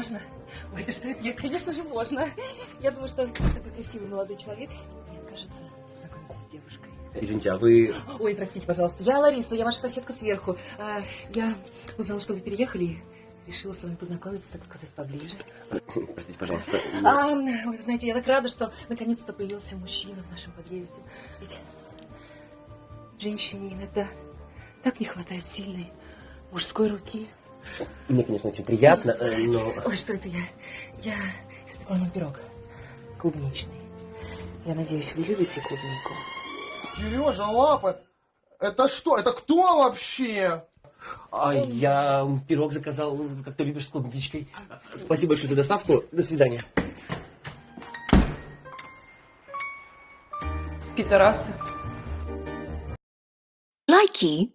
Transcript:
Можно? Ой, да что это я? Конечно же, можно. Я думаю, что такой красивый молодой человек не откажется познакомиться с девушкой. Извините, а вы... Ой, простите, пожалуйста. Я Лариса, я ваша соседка сверху. Я узнала, что вы переехали и решила с вами познакомиться, так сказать, поближе. Простите, пожалуйста. Ой, вы знаете, я так рада, что наконец-то появился мужчина в нашем подъезде. Ведь женщине иногда так не хватает сильной мужской руки. Мне, конечно, очень приятно, но... Ой, что это я? Я испекла нам пирог клубничный. Я надеюсь, вы любите клубнику. Сережа, Лапа, это что? Это кто вообще? А я пирог заказал, как ты любишь, с клубничкой. Спасибо большое за доставку. До свидания. Пидорасы. Likey